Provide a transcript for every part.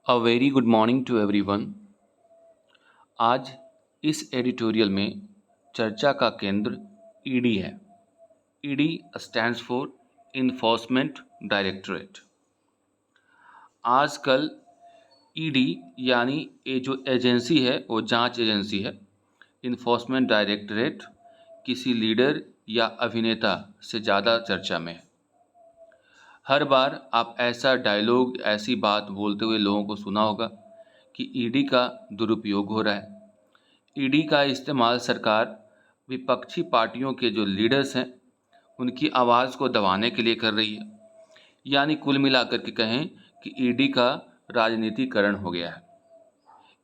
A very good morning to everyone. आज इस editorial में चर्चा का केंद्र ईडी है। ED stands for Enforcement Directorate. आजकल ईडी यानी ये जो एजेंसी है वो जांच एजेंसी है। इन्फोर्समेंट डायरेक्टरेट किसी लीडर या अभिनेता से ज़्यादा चर्चा में है। हर बार आप ऐसा डायलॉग, ऐसी बात बोलते हुए लोगों को सुना होगा कि ईडी का दुरुपयोग हो रहा है। ईडी का इस्तेमाल सरकार विपक्षी पार्टियों के जो लीडर्स हैं उनकी आवाज़ को दबाने के लिए कर रही है। यानी कुल मिलाकर के कहें कि ईडी का राजनीतिकरण हो गया है।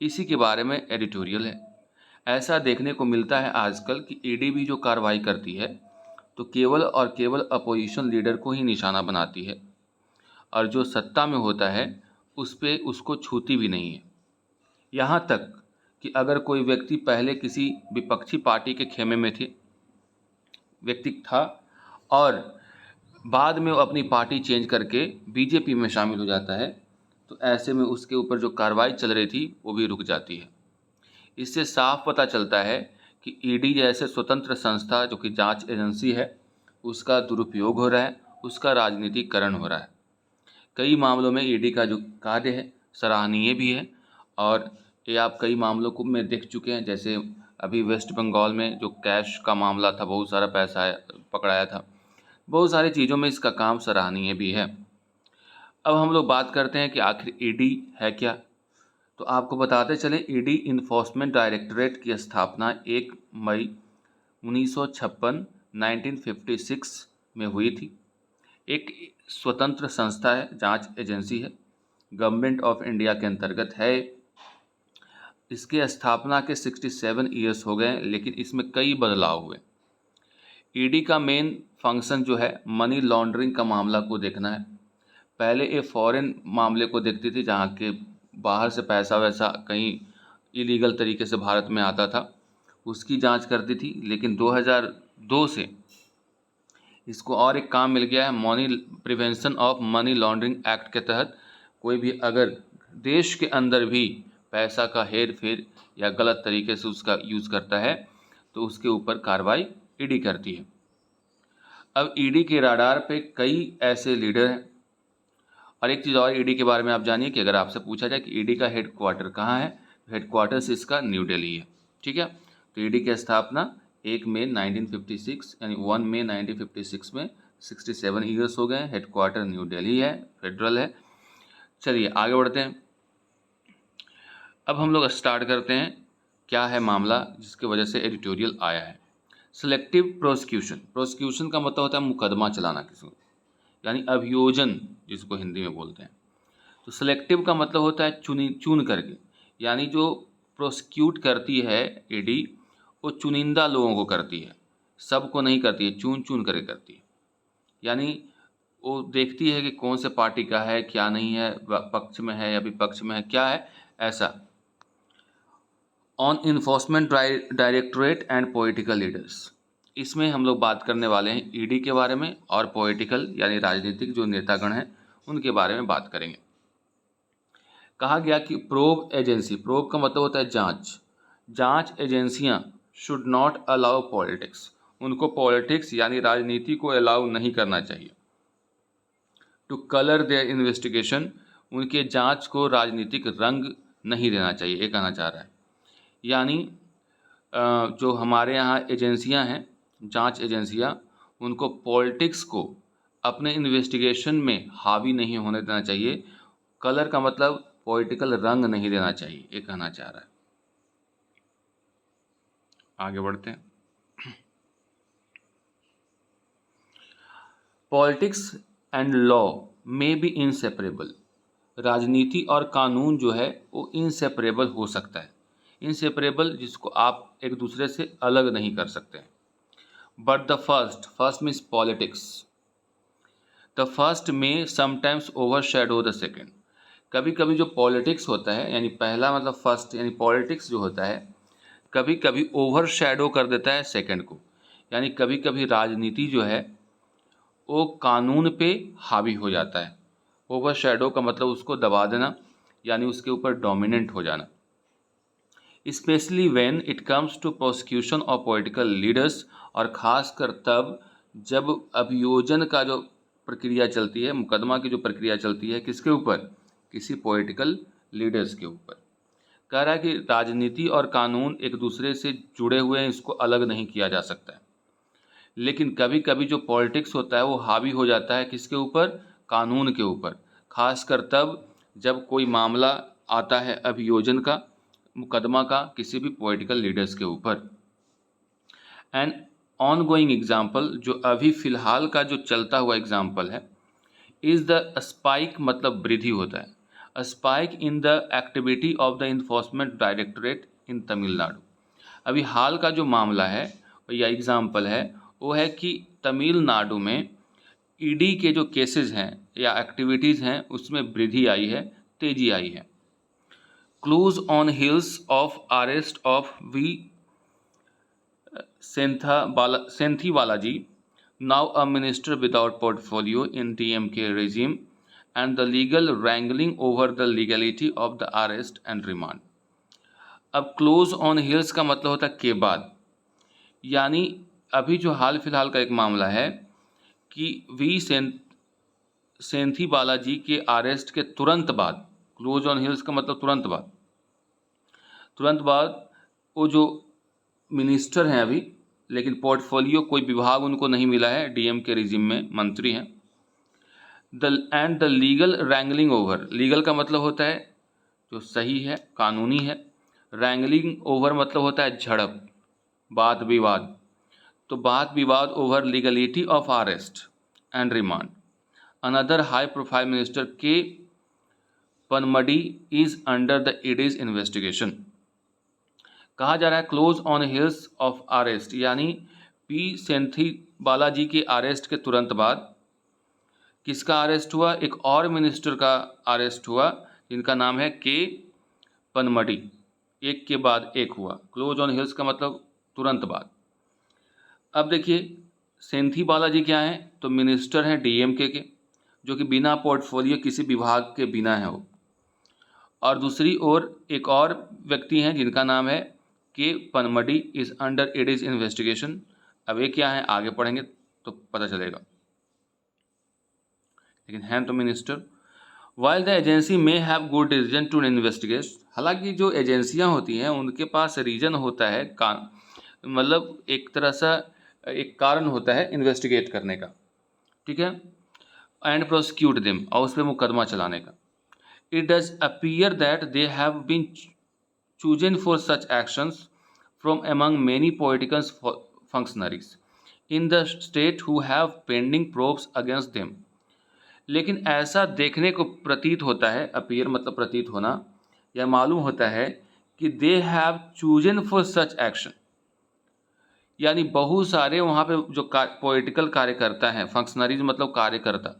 इसी के बारे में एडिटोरियल है। ऐसा देखने को मिलता है आजकल कि ईडी भी जो कार्रवाई करती है तो केवल और केवल अपोजिशन लीडर को ही निशाना बनाती है और जो सत्ता में होता है उस पे उसको छूती भी नहीं है। यहाँ तक कि अगर कोई व्यक्ति पहले किसी विपक्षी पार्टी के खेमे में व्यक्ति था और बाद में वो अपनी पार्टी चेंज करके बीजेपी में शामिल हो जाता है तो ऐसे में उसके ऊपर जो कार्रवाई चल रही थी वो भी रुक जाती है। इससे साफ पता चलता है कि ईडी जैसे स्वतंत्र संस्था जो कि जांच एजेंसी है उसका दुरुपयोग हो रहा है, उसका राजनीतिकरण हो रहा है। कई मामलों में ईडी का जो कार्य है सराहनीय भी है और ये आप कई मामलों को में देख चुके हैं। जैसे अभी वेस्ट बंगाल में जो कैश का मामला था, बहुत सारा पैसा पकड़ाया था। बहुत सारी चीज़ों में इसका काम सराहनीय भी है। अब हम लोग बात करते हैं कि आखिर ईडी है क्या। तो आपको बताते चले, ईडी इन्फोर्समेंट डायरेक्टरेट की स्थापना 1 मई 1956 1956 में हुई थी। एक स्वतंत्र संस्था है, जांच एजेंसी है, गवर्नमेंट ऑफ इंडिया के अंतर्गत है। इसके स्थापना के 67 ईयर्स हो गए, लेकिन इसमें कई बदलाव हुए। ईडी का मेन फंक्शन जो है मनी लॉन्ड्रिंग का मामला को देखना है। पहले ये फॉरेन मामले को देखती थी, जहाँ के बाहर से पैसा वैसा कहीं इलीगल तरीके से भारत में आता था, उसकी जांच करती थी। लेकिन 2002 से इसको और एक काम मिल गया है, money prevention of money laundering act के तहत कोई भी अगर देश के अंदर भी पैसा का हेर फेर या गलत तरीके से उसका यूज़ करता है तो उसके ऊपर कार्रवाई ईडी करती है। अब ईडी के राडार पे कई ऐसे लीडर हैं। और एक चीज़ और ईडी के बारे में आप जानिए कि अगर आपसे पूछा जाए कि ईडी का हेडक्वार्टर कहाँ है, हेडक्वार्टर्स इसका न्यू दिल्ली है। ठीक है, तो ईडी की स्थापना 1 मई 1956 यानी 1 मई 1956 में 67 ईयर्स हो गए। हेडक्वार्टर न्यू दिल्ली है, फेडरल है। चलिए आगे बढ़ते हैं। अब हम लोग स्टार्ट करते हैं क्या है मामला जिसकी वजह से एडिटोरियल आया है। Selective prosecution. प्रोसिक्यूशन का मतलब होता है मुकदमा चलाना किसी को, यानी अभियोजन जिसको हिंदी में बोलते हैं। तो सेलेक्टिव का मतलब होता है चुन करके, यानी जो प्रोसिक्यूट करती है ईडी वो चुनिंदा लोगों को करती है, सबको नहीं करती है, चुन चुन करके करती है। यानी वो देखती है कि कौन से पार्टी का है, क्या नहीं है, पक्ष में है या विपक्ष में है, क्या है ऐसा। On enforcement directorate and political leaders, इसमें हम लोग बात करने वाले हैं ईडी के बारे में और पॉलिटिकल यानी राजनीतिक जो नेतागण हैं उनके बारे में बात करेंगे। कहा गया कि प्रोब एजेंसी, प्रोब का मतलब होता है जांच, जांच एजेंसियां शुड नॉट अलाउ पॉलिटिक्स, उनको पॉलिटिक्स यानी राजनीति को अलाउ नहीं करना चाहिए। टू कलर देयर इन्वेस्टिगेशन, उनके जांच को राजनीतिक रंग नहीं देना चाहिए, ये कहना चाह रहा है। यानी जो हमारे यहाँ एजेंसियां हैं, जांच एजेंसियां, उनको पॉलिटिक्स को अपने इन्वेस्टिगेशन में हावी नहीं होने देना चाहिए। कलर का मतलब पॉलिटिकल रंग नहीं देना चाहिए, ये कहना चाह रहा है। आगे बढ़ते हैं। पॉलिटिक्स एंड लॉ में बी इनसेपरेबल, राजनीति और कानून जो है वो इनसेपरेबल हो सकता है। इनसेपरेबल जिसको आप एक दूसरे से अलग नहीं कर सकते। But the first means politics, the first में समटाइम्स ओवरशैडो द सेकेंड। कभी कभी जो पॉलिटिक्स होता है, यानी पहला मतलब फर्स्ट, यानी पॉलिटिक्स जो होता है कभी कभी ओवरशैडो कर देता है सेकेंड को। यानी कभी कभी राजनीति जो है वो कानून पे हावी हो जाता है। ओवरशैडो का मतलब उसको दबा देना यानी उसके ऊपर डोमिनेंट हो जाना। Specially when it comes to prosecution of political leaders, और ख़ासकर तब जब अभियोजन का जो प्रक्रिया चलती है, मुकदमा की जो प्रक्रिया चलती है, किसके ऊपर? किसी पॉलिटिकल लीडर्स के ऊपर। कह रहा है कि राजनीति और कानून एक दूसरे से जुड़े हुए हैं, इसको अलग नहीं किया जा सकता है। लेकिन कभी कभी जो पॉलिटिक्स होता है वो हावी हो जाता है किसके ऊपर? कानून के ऊपर। खासकर तब जब कोई मामला आता है अभियोजन का, मुकदमा का, किसी भी पॉलिटिकल लीडर्स के ऊपर। एंड ऑन गोइंग एग्जाम्पल, जो अभी फ़िलहाल का जो चलता हुआ एग्जाम्पल है, इज़ द स्पाइक, मतलब वृद्धि होता है, a spike in the activity of the Enforcement Directorate in Tamil Nadu. अभी हाल का जो मामला है या एग्जाम्पल है वो है कि तमिलनाडु में ईडी के जो केसेस हैं या एक्टिविटीज़ हैं उसमें वृद्धि आई है, तेजी आई है। Close on heels of arrest of V Senthil Balaji, now a minister without portfolio in DMK regime, and the legal wrangling over the legality of the arrest and remand। अब क्लोज ऑन हिल्स का मतलब होता है के बाद, यानी अभी जो हाल फिलहाल का एक मामला है कि सेंथी बालाजी के अरेस्ट के तुरंत बाद, क्लोज ऑन हिल्स का मतलब तुरंत बाद वो जो मिनिस्टर हैं अभी, लेकिन पोर्टफोलियो कोई विभाग उनको नहीं मिला है, डीएम के रिजिम में मंत्री हैं। The legal wrangling over, legal का मतलब होता है जो सही है, कानूनी है। रैंगलिंग ओवर मतलब होता है झड़प, वाद विवाद। तो वाद विवाद over legality of arrest and remand. Another high profile minister के पनमडी इज अंडर द ईडीज इन्वेस्टिगेशन। कहा जा रहा है close on heels of arrest, यानी पी सेंथी बालाजी के अरेस्ट के तुरंत बाद किसका अरेस्ट हुआ? एक और मिनिस्टर का अरेस्ट हुआ जिनका नाम है के पनमडी। एक के बाद एक हुआ। क्लोज ऑन हिल्स का मतलब तुरंत बाद। अब देखिए सेंथी बालाजी क्या हैं? तो मिनिस्टर हैं डीएमके के, जो कि बिना पोर्टफोलियो किसी विभाग के बिना है वो। और दूसरी ओर एक और व्यक्ति हैं जिनका नाम है के पनमडी, इज अंडर ईडीज इन्वेस्टिगेशन। अब ये क्या है आगे पढ़ेंगे तो पता चलेगा, लेकिन हैं तो minister. While the agency may have good reason to investigate, हालांकि जो एजेंसियां होती हैं उनके पास रीजन होता है, मतलब एक तरह सा एक कारण होता है इन्वेस्टिगेट करने का, ठीक है, एंड प्रोसिक्यूट देम, और उस पर मुकदमा चलाने का। It does appear that they have been chosen for such actions from among many political functionaries in the state who have pending probes against them। लेकिन ऐसा देखने को प्रतीत होता है, अपीयर मतलब प्रतीत होना या मालूम होता है कि they have chosen for such action, यानी बहुत सारे वहाँ पे जो पॉलिटिकल कार्यकर्ता हैं, फंक्शनरीज मतलब कार्यकर्ता,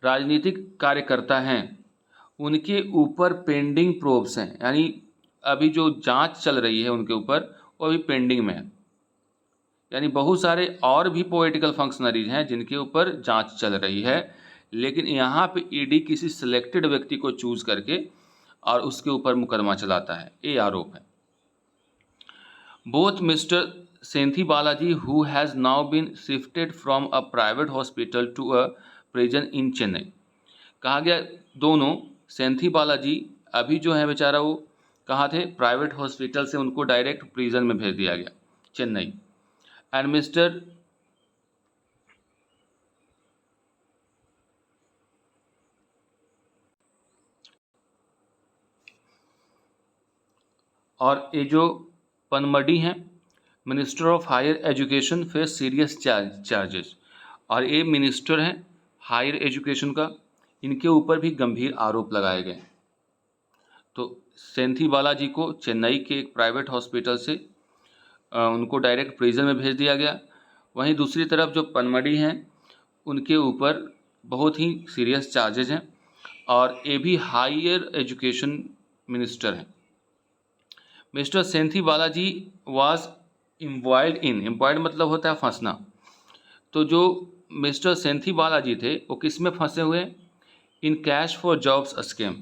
राजनीतिक कार्यकर्ता हैं, उनके ऊपर पेंडिंग प्रोब्स हैं, यानी अभी जो जांच चल रही है उनके ऊपर वो अभी पेंडिंग में है। यानी बहुत सारे और भी पॉलिटिकल फंक्शनरीज हैं जिनके ऊपर जांच चल रही है, लेकिन यहाँ पे ईडी किसी सिलेक्टेड व्यक्ति को चूज करके और उसके ऊपर मुकदमा चलाता है, ये आरोप है। Both mister Senthil Balaji who has now been shifted from a private hospital to a prison in Chennai. कहा गया दोनों, सेंथी बालाजी अभी जो है बेचारा वो कहाँ थे? प्राइवेट हॉस्पिटल से उनको डायरेक्ट प्रिजन में भेज दिया गया, चेन्नई। एंड मिस्टर और ये जो पनमडी हैं minister of higher education face serious charges, और ये मिनिस्टर हैं हायर एजुकेशन का, इनके ऊपर भी गंभीर आरोप लगाए गए। तो सेंथी बालाजी को चेन्नई के एक प्राइवेट हॉस्पिटल से उनको डायरेक्ट प्रिजन में भेज दिया गया। वहीं दूसरी तरफ जो पनमडी हैं उनके ऊपर बहुत ही सीरियस चार्जेस हैं, और ये भी हायर एजुकेशन मिनिस्टर हैं। मिस्टर सेंथी बालाजी वाज इम्बॉयल्ड मतलब होता है फंसना। तो जो मिस्टर सेंथी बालाजी थे वो किस में फंसे हुए? In cash for jobs scheme,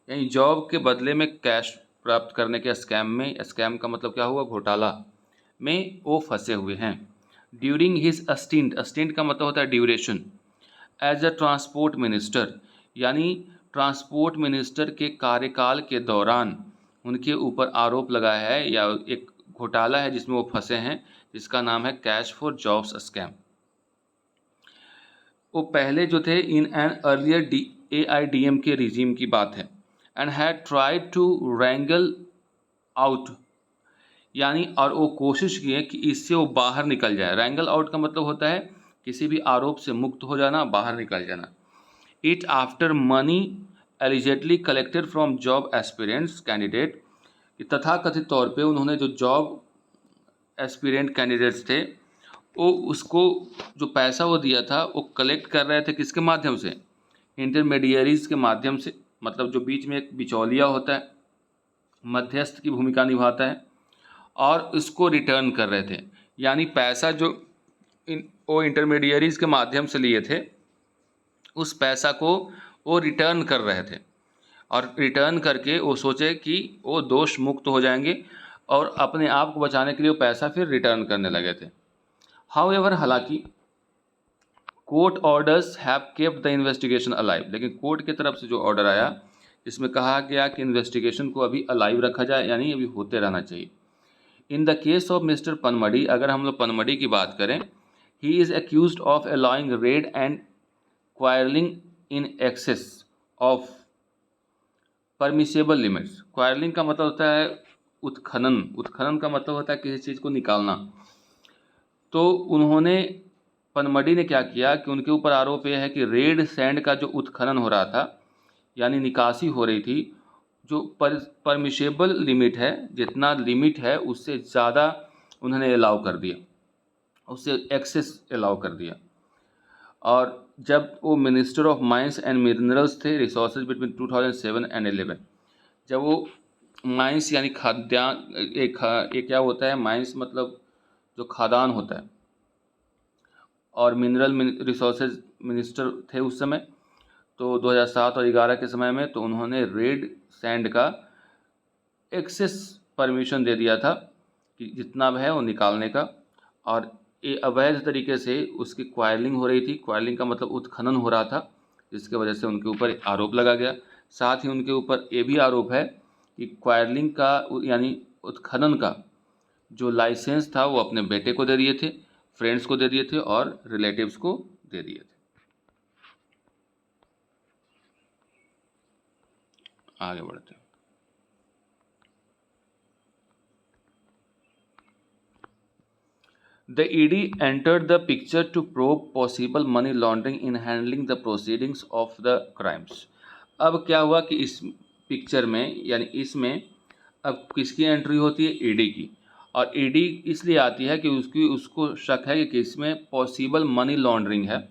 यानी जॉब के बदले में कैश प्राप्त करने के स्कैम में, स्कैम का मतलब क्या हुआ, घोटाला में वो फंसे हुए हैं। ड्यूरिंग हिज अस्टिंट, अस्टिंट का मतलब होता है duration, as a transport minister, यानी ट्रांसपोर्ट मिनिस्टर के कार्यकाल के दौरान उनके ऊपर आरोप लगाया है या एक घोटाला है जिसमें वो फंसे हैं, जिसका नाम है कैश फॉर जॉब्स स्कैम। वो पहले जो थे इन एन अर्लियर AIDM के रिजीम की बात है, and had tried to wrangle out, यानी और वो कोशिश की है कि इससे वो बाहर निकल जाए। रैंगल आउट का मतलब होता है किसी भी आरोप से मुक्त हो जाना, बाहर निकल जाना। It after money allegedly collected from job aspirants candidate, तथाकथित तौर पे उन्होंने जो जॉब एस्पिरेंट कैंडिडेट्स थे वो उसको जो पैसा वो दिया था वो कलेक्ट कर रहे थे किसके माध्यम से, इंटरमीडियरीज के माध्यम से, मतलब जो बीच में एक बिचौलिया होता है, मध्यस्थ की भूमिका निभाता है, और इसको रिटर्न कर रहे थे। यानी पैसा जो वो इंटरमीडियरीज के माध्यम से लिए थे उस पैसा को वो रिटर्न कर रहे थे, और रिटर्न करके वो सोचे कि वो दोष मुक्त हो जाएंगे और अपने आप को बचाने के लिए वो पैसा फिर रिटर्न करने लगे थे। हाउएवर, हालांकि court orders have kept the investigation alive, लेकिन कोर्ट की तरफ से जो ऑर्डर आया इसमें कहा गया कि इन्वेस्टिगेशन को अभी अलाइव रखा जाए, यानी अभी होते रहना चाहिए। In the case of mister Panmadi, अगर हम लोग पनमड़ी की बात करें, he is accused of allowing raid and quarrying in excess of permissible limits. Quarrying का मतलब होता है उत्खनन, उत्खनन का मतलब होता है किसी चीज़ को निकालना। तो उन्होंने, पनमड़ी ने क्या किया कि उनके ऊपर आरोप यह है कि रेड सैंड का जो उत्खनन हो रहा था, यानी निकासी हो रही थी, जो परमिशेबल लिमिट है, जितना लिमिट है उससे ज़्यादा उन्होंने अलाउ कर दिया, उससे एक्सेस अलाउ कर दिया। और जब वो minister of mines and minerals थे, रिसोर्सेज बिटवीन 2007 एंड 11, जब वो माइंस यानी खाद्यान्न, एक क्या होता है माइंस, मतलब जो खादान होता है, और मिनरल रिसोर्सेज मिनिस्टर थे उस समय, तो 2007 और 11 के समय में, तो उन्होंने रेड सैंड का एक्सेस परमिशन दे दिया था कि जितना भी है वो निकालने का, और ये अवैध तरीके से उसकी क्वायलिंग हो रही थी। क्वायलिंग का मतलब उत्खनन हो रहा था, जिसके वजह से उनके ऊपर आरोप लगा गया। साथ ही उनके ऊपर ये भी आरोप है कि क्वायलिंग का यानी उत्खनन का जो लाइसेंस था वो अपने बेटे को दे दिए थे, फ्रेंड्स को दे दिए थे और रिलेटिव्स को दे दिए थे। आगे बढ़ते हैं। The ED entered the picture to probe possible money laundering in handling the proceedings of the crimes. अब क्या हुआ कि इस पिक्चर में, यानी इसमें अब किसकी एंट्री होती है, ईडी की। और ईडी इसलिए आती है कि उसको शक है कि इसमें पॉसिबल मनी लॉन्ड्रिंग है,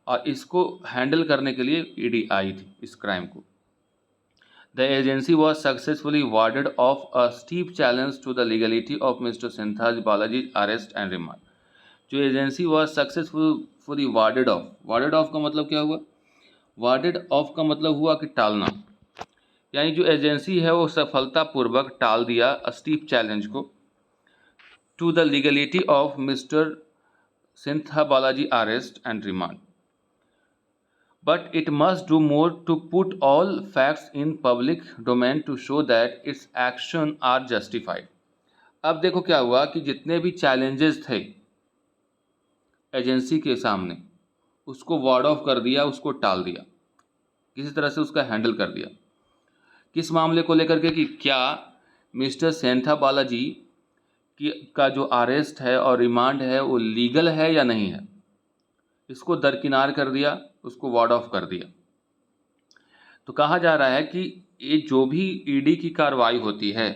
और इसको हैंडल करने के लिए ईडी आई थी इस क्राइम को। The agency was successfully warded off a steep challenge to the legality of Mr. Sintha's Balaji's arrest and remand. जो agency was successfully warded off, warded off का मतलब क्या हुआ, warded off का मतलब हुआ कि टालना, यानी जो एजेंसी है वो सफलतापूर्वक टाल दिया स्टीप चैलेंज को, to the legality of mister Sintha Balaji arrest and remand, but it must do more to put all facts in public domain to show that its action are justified. अब देखो क्या हुआ कि जितने भी चैलेंजेस थे एजेंसी के सामने, उसको वार्ड ऑफ कर दिया, उसको टाल दिया, किसी तरह से उसका हैंडल कर दिया। किस मामले को लेकर के कि क्या मिस्टर सेंथा बालाजी का जो अरेस्ट है और रिमांड है वो लीगल है या नहीं है, इसको दरकिनार कर दिया, उसको वार्ड ऑफ कर दिया। तो कहा जा रहा है कि ये जो भी ईडी की कार्रवाई होती है,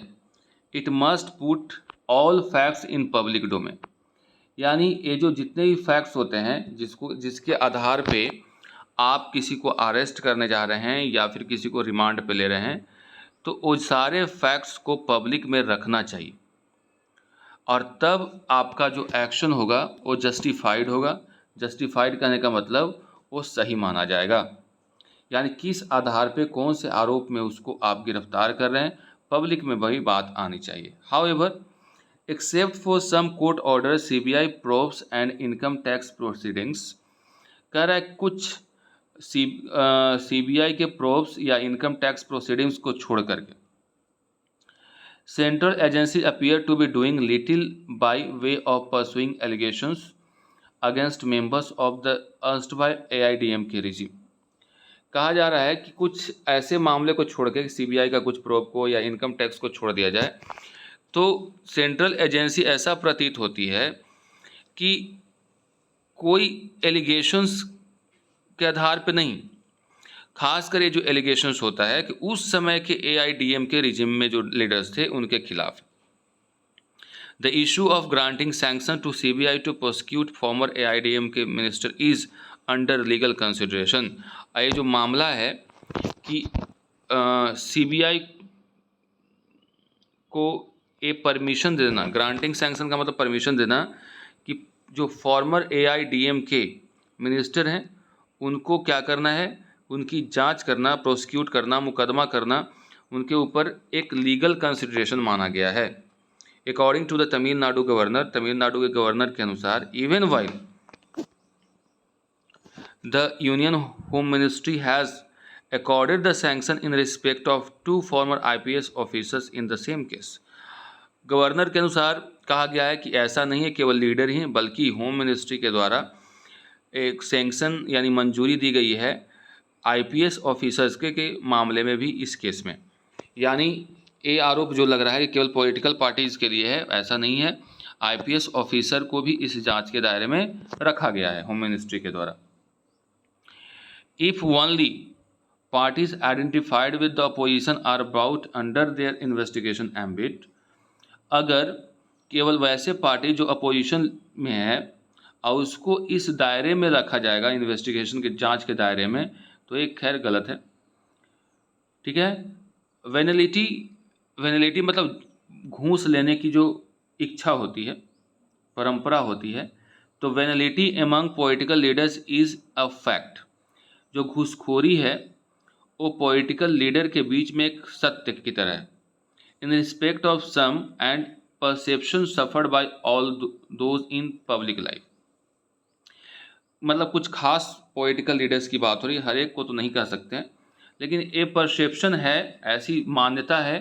it must put all facts in public domain, यानी ये जो जितने भी फैक्ट्स होते हैं जिसके आधार पे आप किसी को अरेस्ट करने जा रहे हैं या फिर किसी को रिमांड पे ले रहे हैं, तो वो सारे फैक्ट्स को पब्लिक में रखना चाहिए, और तब आपका जो एक्शन होगा वो जस्टिफाइड होगा। जस्टिफाइड कहने का मतलब वो सही माना जाएगा। यानी किस आधार पे कौन से आरोप में उसको आप गिरफ्तार कर रहे हैं, पब्लिक में वही बात आनी चाहिए। However, except for some court order CBI probes and income tax proceedings, कह रहा है कुछ सीबीआई के प्रोब्स या इनकम टैक्स प्रोसीडिंग्स को छोड़ करके central agency appear to be doing little by way of pursuing allegations against members of the erstwhile AIDMK regime। कहा जा रहा है कि कुछ ऐसे मामले को छोड़ के सीबीआई का कुछ प्रोब को या इनकम टैक्स को छोड़ दिया जाए तो सेंट्रल एजेंसी ऐसा प्रतीत होती है कि कोई एलिगेशंस के आधार पे नहीं, खासकर ये जो एलिगेशंस होता है कि उस समय के AIDMK रिजिम में जो लीडर्स थे उनके खिलाफ। The issue of granting sanction to CBI to prosecute former AIDMK minister is under legal consideration. ये जो मामला है कि CBI को ये परमिशन देना, ग्रांटिंग सैंक्शन का मतलब परमिशन देना, कि जो फॉर्मर AIDMK मिनिस्टर हैं उनको क्या करना है, उनकी जांच करना, प्रोसिक्यूट करना, मुकदमा करना, उनके ऊपर एक लीगल कंसिडरेशन माना गया है। According to the Tamil Nadu governor, Tamil Nadu के गवर्नर के अनुसार, even while the union home ministry has accorded the sanction in respect of 2 former IPS officers in the same case। Governor के अनुसार कहा गया है कि ऐसा नहीं है केवल लीडर ही, बल्कि होम मिनिस्ट्री के द्वारा एक सैंक्शन यानी मंजूरी दी गई है IPS ऑफिसर्स के मामले में भी इस केस में। यानी ये आरोप जो लग रहा है कि केवल पॉलिटिकल पार्टीज़ के लिए है, ऐसा नहीं है, IPS ऑफिसर को भी इस जांच के दायरे में रखा गया है होम मिनिस्ट्री के द्वारा। If only parties identified with the opposition are brought under their investigation ambit, अगर केवल वैसे पार्टी जो अपोजिशन में है और उसको इस दायरे में रखा जाएगा, इन्वेस्टिगेशन के जांच के दायरे में, तो ये खैर गलत है। ठीक है। वेनिलिटी मतलब घूस लेने की जो इच्छा होती है, परंपरा होती है, तो venality among political leaders is a fact. जो घूसखोरी है वो पॉलिटिकल लीडर के बीच में एक सत्य की तरह है। In respect of some and perception suffered by all those in public life, मतलब कुछ खास पॉलिटिकल लीडर्स की बात हो रही है, हर एक को तो नहीं कह सकते हैं, लेकिन ये परसेप्शन है, ऐसी मान्यता है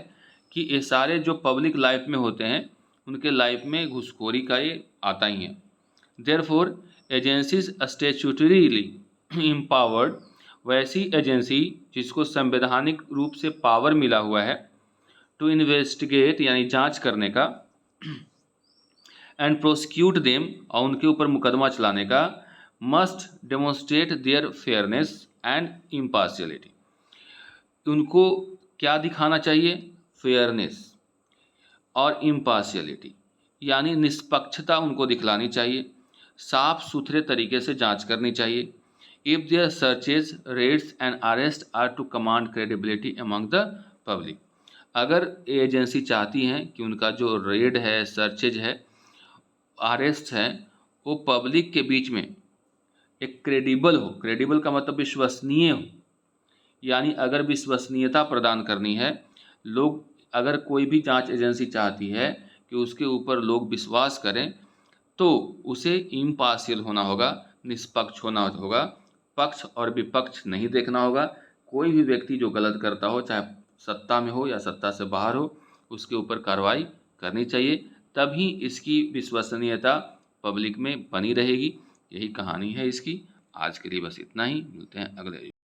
कि ये सारे जो पब्लिक लाइफ में होते हैं उनके लाइफ में घूसखोरी का ये आता ही है। देयरफॉर एजेंसीज स्टैट्यूटरीली एम्पावर्ड, वैसी एजेंसी जिसको संवैधानिक रूप से पावर मिला हुआ है टू इन्वेस्टिगेट यानी जांच करने का, एंड प्रोसिक्यूट देम और उनके ऊपर मुकदमा चलाने का, must demonstrate their fairness and impartiality. उनको क्या दिखाना चाहिए? फेयरनेस और इम्पार्शियलिटी, यानी निष्पक्षता उनको दिखलानी चाहिए, साफ सुथरे तरीके से जांच करनी चाहिए। If their searches, raids and arrests are to command credibility among the public, अगर एजेंसी चाहती हैं कि उनका जो रेड है, सर्चेज है, अरेस्ट है, वो पब्लिक के बीच में एक क्रेडिबल हो, क्रेडिबल का मतलब विश्वसनीय हो, यानी अगर विश्वसनीयता प्रदान करनी है, लोग, अगर कोई भी जांच एजेंसी चाहती है कि उसके ऊपर लोग विश्वास करें, तो उसे इम्पार्शियल होना होगा, निष्पक्ष होना होगा, पक्ष और विपक्ष नहीं देखना होगा। कोई भी व्यक्ति जो गलत करता हो, चाहे सत्ता में हो या सत्ता से बाहर हो, उसके ऊपर कार्रवाई करनी चाहिए, तभी इसकी विश्वसनीयता पब्लिक में बनी रहेगी। यही कहानी है इसकी। आज के लिए बस इतना ही, मिलते हैं अगले